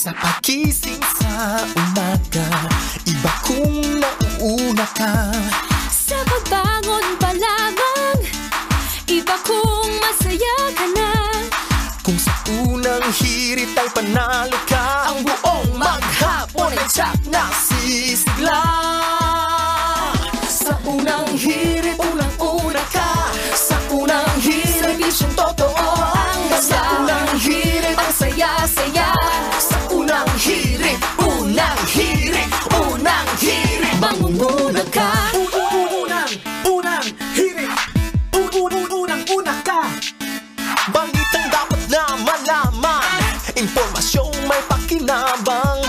Sa pagising sa umaga, iba kung nauuna ka. Sa pagbangon pa lamang, iba kung masaya ka na. Kung sa unang hirit ay panalo ka, ang buong maghapon ay tsak na sisigla. Sa unang hirit, unang-una ka. Sa unang hirit, serbisyong totoo ang dala. Sa unang hirit, ang saya-saya. Sa unang hirit, unang hirit, unang hirit, mangunguna ka. Unang hirit, unang-una ka. Balitang dapat na malaman, impormasyong may pakinabang.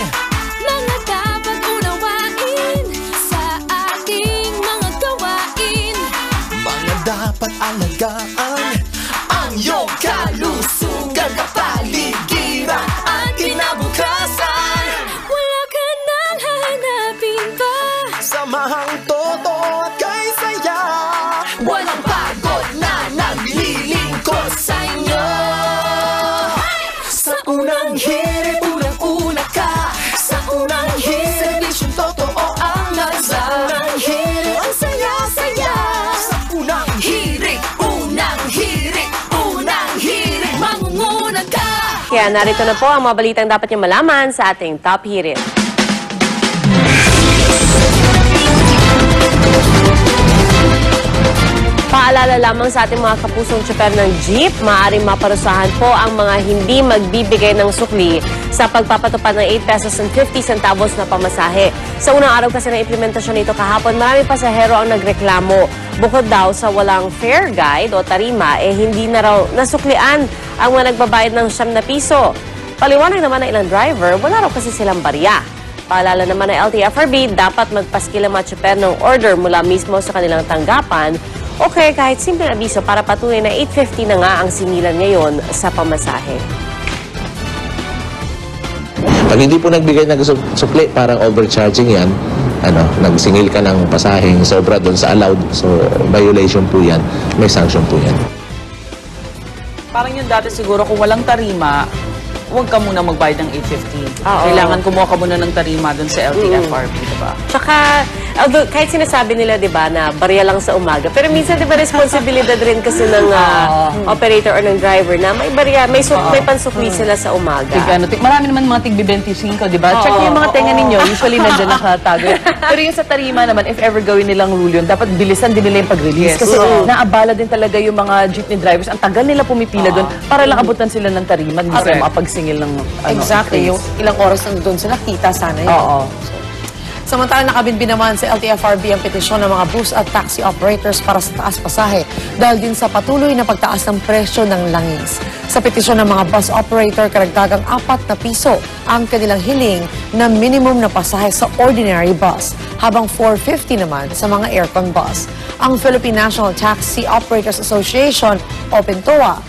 Mga dapat unawain sa ating mga gawain. Mga dapat alagaan, ang iyong kalusugan, kapaligiran at kinabukasan. Wala ka nang hahanapin pa. Samahang totoo at kay saya, walang pagod na naglilingkod sa inyo. Sa unang hirit, unang-una ka. Sa unang hirit, serbisyong totoo ang nasa. Sa unang hirit, ang saya-saya. Sa unang hirit, unang hirit, unang hirit, mangunguna ka. Kaya narito na po ang mga balitang dapat niyo malaman sa ating Top Hirit. Paalala lamang sa ating mga kapusong tsuper ng jeep, maaaring maparusahan po ang mga hindi magbibigay ng sukli sa pagpapatupad ng 8 pesos and 50 centavos na pamasahe. Sa unang araw kasi ng implementasyon nito kahapon, maraming pasahero ang nagreklamo. Bukod daw sa walang fare guide o tarima, hindi na raw nasuklian ang mga nagbabayad ng 9 na piso. Paliwanag naman ng ilang driver, wala raw kasi silang barya. Paalala naman ng LTFRB, dapat magpaskil ang mga tsuper ng order mula mismo sa kanilang tanggapan. Okay, kahit simpleng abiso para patunay na 8.50 na nga ang sinilan ngayon sa pamasahe. Pag hindi po nagbigay ng sukli, parang overcharging yan. Nagsingil ka ng pasaheng sobra doon sa allowed. So, violation po yan. May sanction po yan. Parang yung dati siguro kung walang tarima, huwag ka muna magbayad ng 8.50. Kailangan kumuha ka muna ng tarima doon sa LTFRB, diba? Tsaka, although, kahit sinasabi nila, di ba, na barya lang sa umaga, pero minsan, di ba, responsibilidad rin kasi ng operator or ng driver na may barya, may pansukli sila sa umaga. Marami naman mga tig-25, di ba? Check yung mga tenga ninyo, usually nandiyan nakatago. Pero yung sa tarima naman, if ever gawin nilang rule yun, dapat bilisan din nila yung pag-release. Kasi naabala din talaga yung mga jeepney drivers. Ang tagal nila pumipila doon para lang abutan sila ng tarima, hindi sila makapagsingil ng Exactly. Yung ilang oras na doon sila, kita sana yun. Samantala, nakabinbin naman sa LTFRB ang petisyon ng mga bus at taxi operators para sa taas pasahe dahil din sa patuloy na pagtaas ng presyo ng langis. Sa petisyon ng mga bus operator, karagdagang 4 na piso ang kanilang hiling na minimum na pasahe sa ordinary bus, habang 4.50 naman sa mga aircon bus. Ang Philippine National Taxi Operators Association o PNTOA